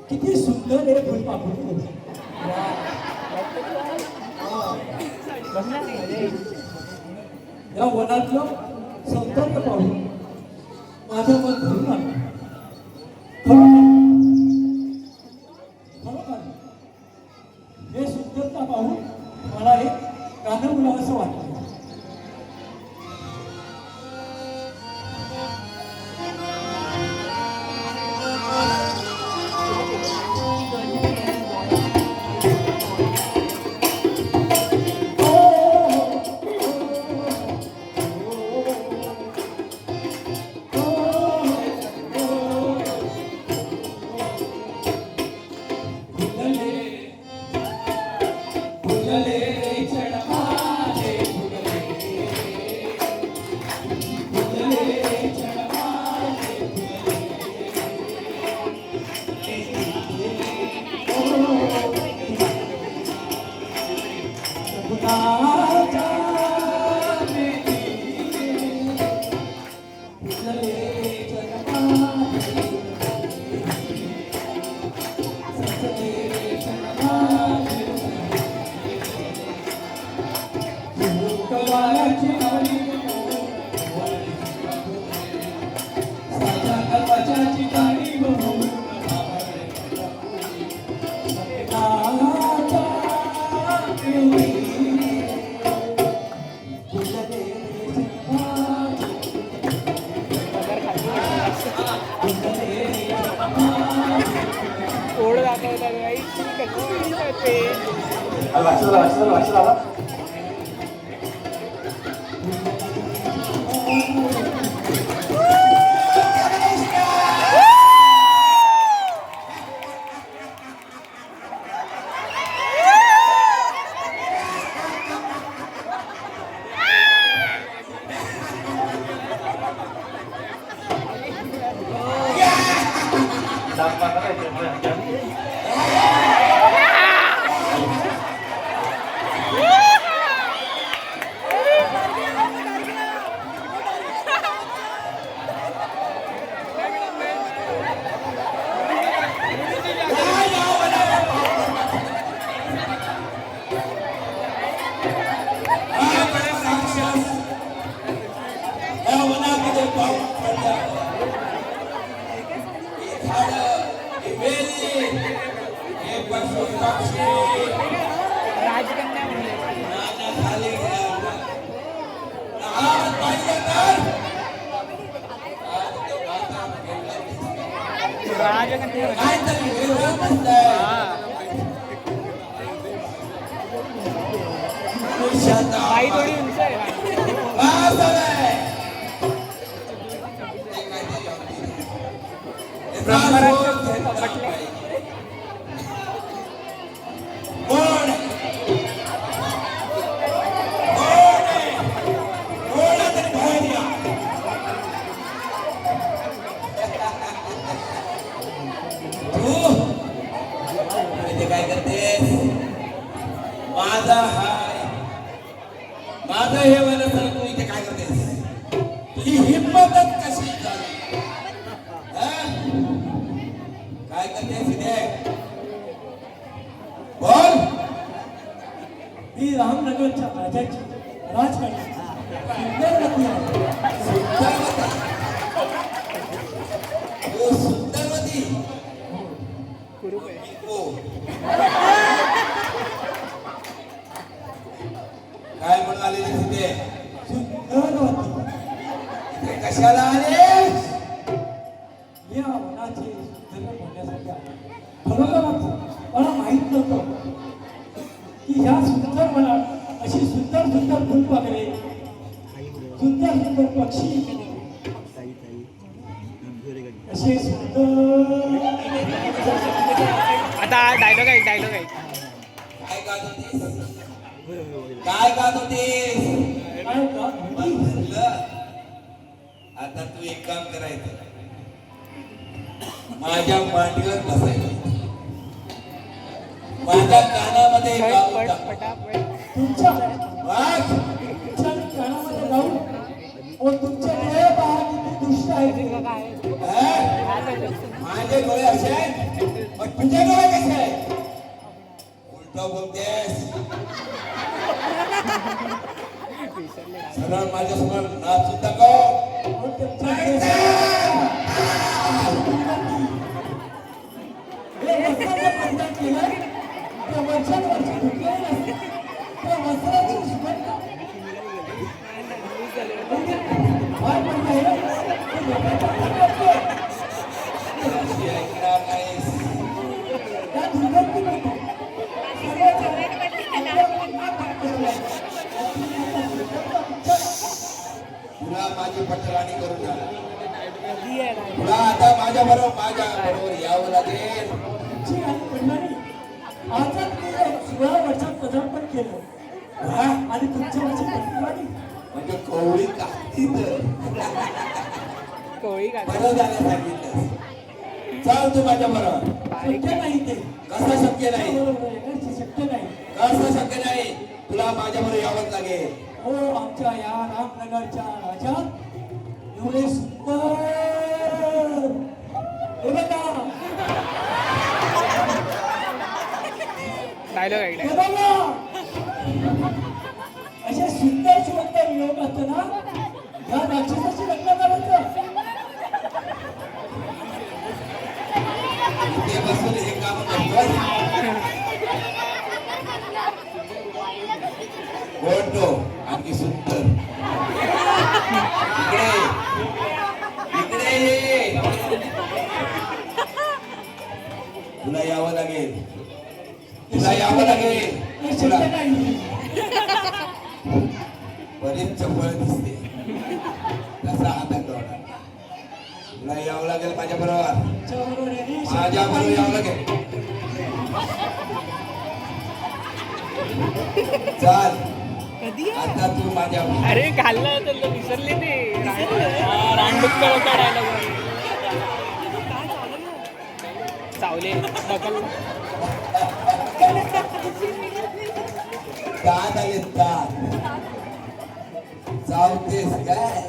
किती सुंदर आहे फुलपाखरू. या वनातलं सौंदर्य पाहून माझं मन भरून आलं. खरोखर हे सुंदरता पाहून मला एक गाणं बोलावं असं वाटतं. काय म्हणून आलेले तिथे कशाला आले? या वनाचे जन्म होण्यासाठी आले. खरोखरच मला माहित नव्हतं की ह्या सुंदर वनात अशी सुंदर सुंदर फुलपाखरे, सुंदर सुंदर पक्षी, असे सुंदर. आता डायलॉग आहे, डायलॉग आहे. काय गात होतीस? काय गात होतीस? काय का? आता तू एक काम करायचं, माझ्या मांडीवर बसायचं. माझ्या कानामध्ये गाऊन टाक. तुमच्या वाघ, तुमच्या कानामध्ये गाऊन ओ तुमचे डोळे पहा किती दुष्ट आहेत. हा? माझे डोळे असे आहेत पण तुझे डोळे कसे आहेत? उलट बोलतेस. सरळ माझ्यासमोर नाच सुद्धा को. ओ तुमच्या केसाला हे वस्त्राचं परिधान केलं, त्या वर्षांवरची धुतलेली नसते. त्या वस्त्राची सुगंध काय पण नाही रे. ते लोकांच्या पोटात आहे. अशी ऐकणार नाहीस. त्या दुर्गंधीमध्ये तुला माझी पटराणी करून झाला. तुला आता माझ्या बरोबर यावं लागेल. तुमची आणि मंडळी आजच मी 16 वर्षात पदार्पण केलं. हा? आणि तुमच्या माझी पटवाणी म्हणजे कोवळी काढतीत. बरं झालं सांगितलं. चल तू माझ्या बरोबर. शक्य नाही ते. कसं शक्य नाही? बरोबर आहे, काही शक्य नाही. कसं शक्य नाही? तुला माझ्या बरोबर यावंच लागेल. हो आमच्या या रामनगरच्या राजात एवढे सुंदर हे बघा हे बघा असे सुंदर सुंदर योग असताना या राक्षसाची लग्न करायचं. इथे बसून हे काम करतोय. बोलतो आणखी सुंदर. इकडे इकडे ये. तुला यावं लागेल. तुला यावं लागेल. हे तुला शक्य नाही. बरीच चपळ दिसते. कसा हातात डोळा. तुला यावं लागेल माझ्या बरोबर. तुमच्याबरोबर आहे रे, शक्य माझ्या बरोबर नाही. यावं लागेल. चाल आता तू माझ्या अरे खाल्लं तर विसरले ते रानडुक्कर होता डायलॉग चावले ढकल. दात आले दात. चावतेस काय?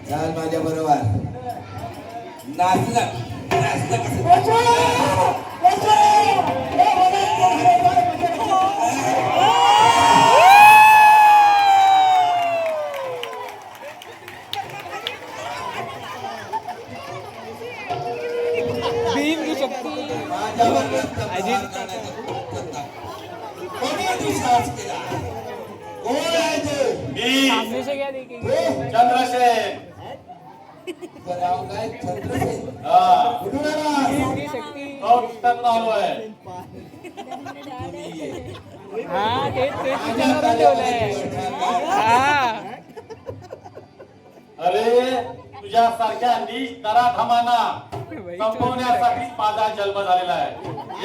चाल माझ्या बरोबर. नाचलं नाचलं कसं? वाचवा! वाचवा! हे बघा, हे बघा. भीम की शक्ती माझ्या बरोबर अजित. कोणी विश्वास केला? कोण आहे तू? सामने से क्या देखेंगे. चंद्रसेन. तुझं नाव काय? छत्रसेन. हा. कुठून आलास? भीम की शक्ती. कौटुंब आलोय. तुम्ही ये. हा तेच तेच माझ्या विचारून ठेवलंय. हा अरे तुझ्यासारख्या नीच नराधमांना संपवण्यासाठी माझा जन्म झालेला आहे.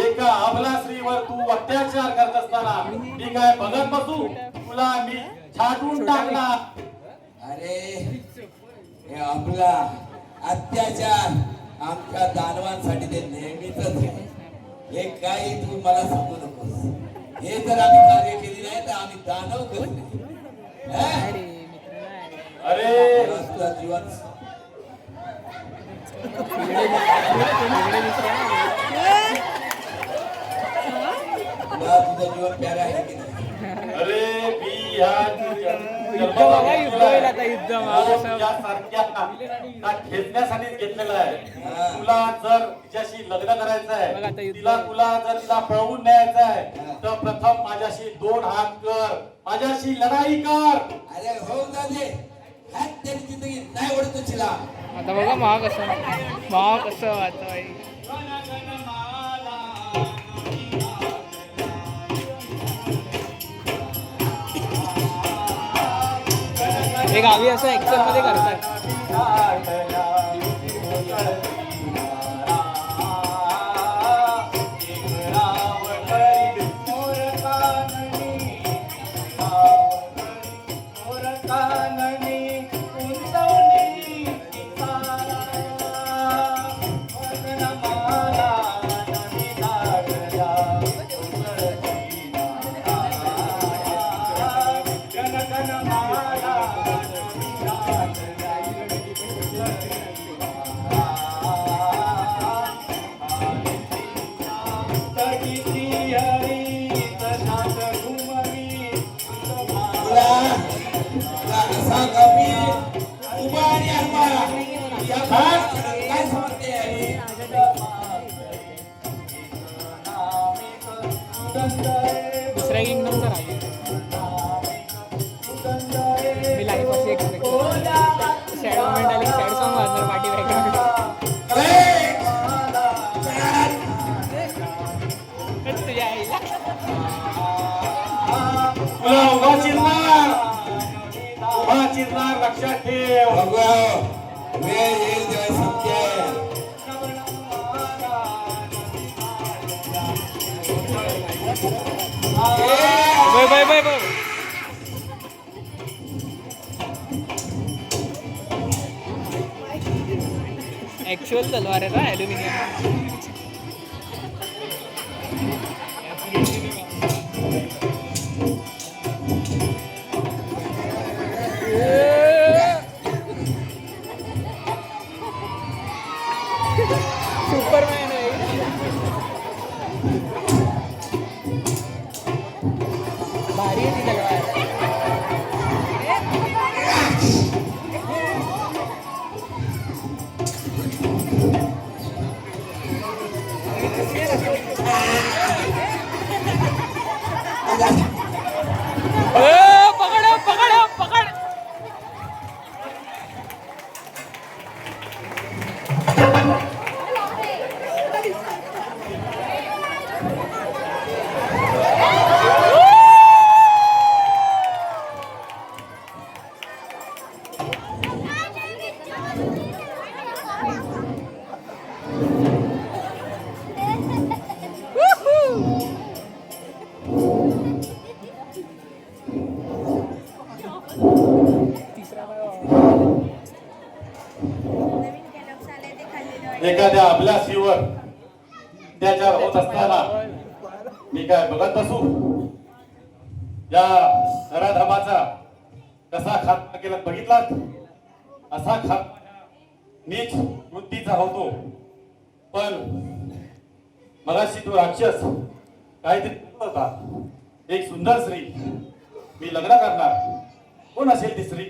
एका अबला स्त्रीवर तू अत्याचार करत असताना मी काय बघत बसू? तुला मी छाटून टाकणार. अरे हे आपला अत्याचार आमच्या दानवांसाठी ते नेहमीच आहे. हे काही तू मला सांगू नकोस. हे जर आम्ही कार्य केली नाही तर आम्ही दानव करते. अरे मित्र नाही. अरे तुझं जीवन वेगळे मित्र आहे. तुला तुझं जीवन प्यारे आहे की नाही? अरे मी ह्या युद्ध बघा युद्ध होईल आता युद्ध तुझ्यासारख्या ना खेचण्यासाठीच घेतलेलं आहे. तुला जर तिच्याशी लग्न करायचं बघ आता आहे, युद्ध. तुला जर तिला पळवून न्यायचं आहे तर प्रथम माझ्याशी 2 हात कर, माझ्याशी लढाई कर. अरे हो दादे हात त्याची जिंदगी नाही ओढत तुझीला. आता बघा महाग कसं आता हे गावी असं ऍक्शन मध्ये करतात. लक्षात ठेव. बघूया वेळ येईल तेव्हा सत्य bye bye bye bye. Actual तलवार आहे का ॲल्युमिनियम? सुपरमॅन आहे. भारी आहे ती तलवार. पकड पकड पकड. एखाद्या अभिलाषीवर त्याच्यावर होत असताना मी काय बघत बसू? या नराधमाचा कसा खात्मा केला बघितलात? असा खात्मा नीच वृत्तीचा होतो. पण मगाशी तो राक्षस काहीतरी करत होता. एक सुंदर स्त्री, मी लग्न करणार. कोण असेल ती स्त्री?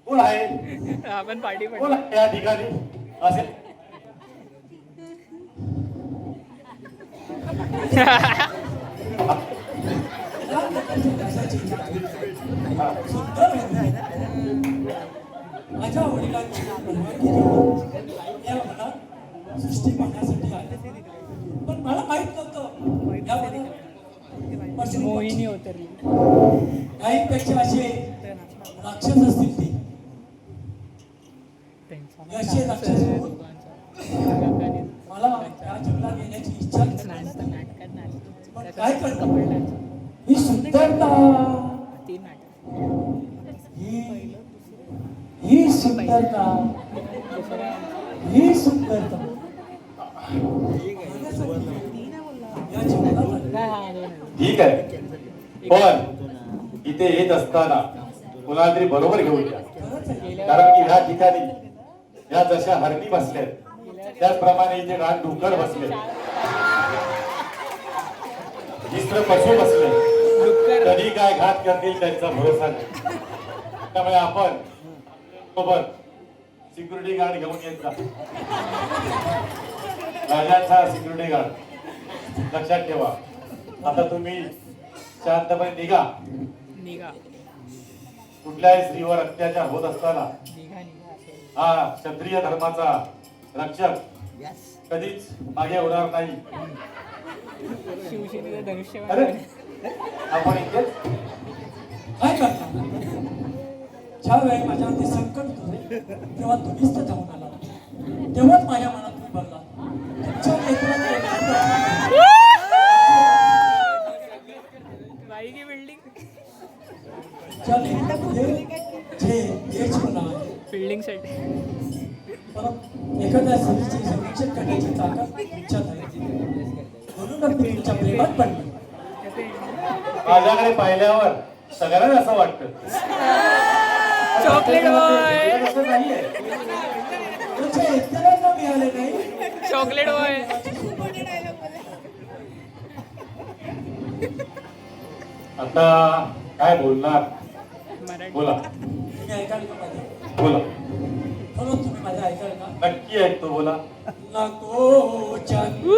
कोण आहे? आपण पार्टी कोण आहे या ठिकाणी असेल? माझ्या वडिलांची परवानगी घेऊन या मनात सृष्टी पाहण्यासाठी आले. पण मला माहित नव्हतं या मनात मोहिनी उतरली. काहींपेक्षा असे राक्षस असतील ती. असे राक्षस होऊन मला या जंगलात येण्याची इच्छा नाही. पण काय करणार? ही सुंदरता, ही सुंदरता, ही सुंदरता या जंगलात ठीक आहे. पण इथे येत असताना कुणाला तरी बरोबर घेऊन या. कारण की ह्या ठिकाणी या जशा हरणी बसल्यात त्याचप्रमाणे इथे रान डुक्कर बसले, मिश्र पशु बसले. कधी काय घात करतील त्यांचा भरोसा नाही. त्यामुळे आपण सोबत सिक्युरिटी गार्ड घेऊन येत जा. राजाचा सिक्युरिटी गार्ड लक्षात ठेवा. आता तुम्ही शांतपणे निघा. निघा कुठल्याही स्त्रीवर अत्याचार होत असताना निघा निघा. हा क्षत्रिय धर्माचा रक्षक कधीच मागे होणार नाही. शिवसेनेचं धनुष्य. अरे आपण इथेच काय करणार? ज्या वेळी माझ्यावरती संकट होते तेव्हा तुम्हीच तर जाऊन आला. तेव्हाच माझ्या मनात तुम्ही भरला. तुमच्या लेकरांना बाई की बिल्डिंग. ज्या लेकरांमध्ये जे तेजपणा आहे, बिल्डिंग सेट. परत एखाद्या स्त्रीचे संरक्षण करण्याची ताकद तुमच्यात आहे. म्हणूनच मी तुमच्या प्रेमात पडले. माझ्याकडे पाहिल्यावर सगळ्यांना असं वाटतं चॉकलेट बॉय. असं नाहीये. तुमच्या इतरांना मिळाले नाही. Chocolate boy. आता काय बोलणार? मराठी. बोला तुम्ही ऐकाल का माझं? बोला. खरंच तुम्ही माझं ऐकाल का? नक्की ऐकतो. बोला. नको चंद्र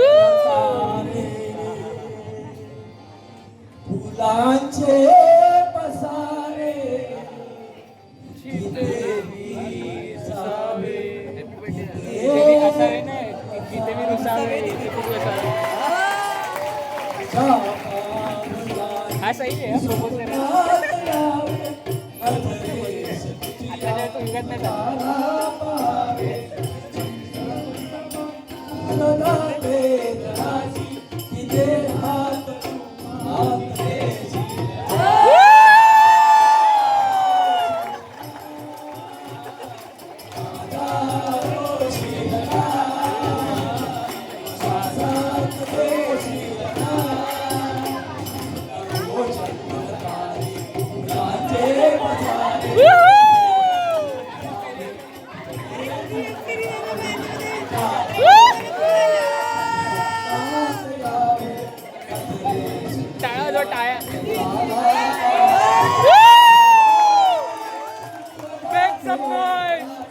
तारे फुलांचे पसारे जिथे विसावे, जिथे असावे नाही, जिथे मी रुसावे तिथे खूप असावे. हा सही आहे. प्रपोज करा. बघत नाही त्याला. टाळा जो टाळ्या. Make some noise.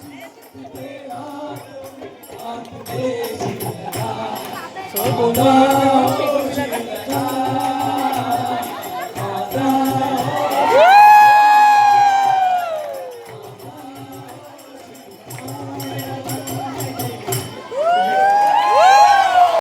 So,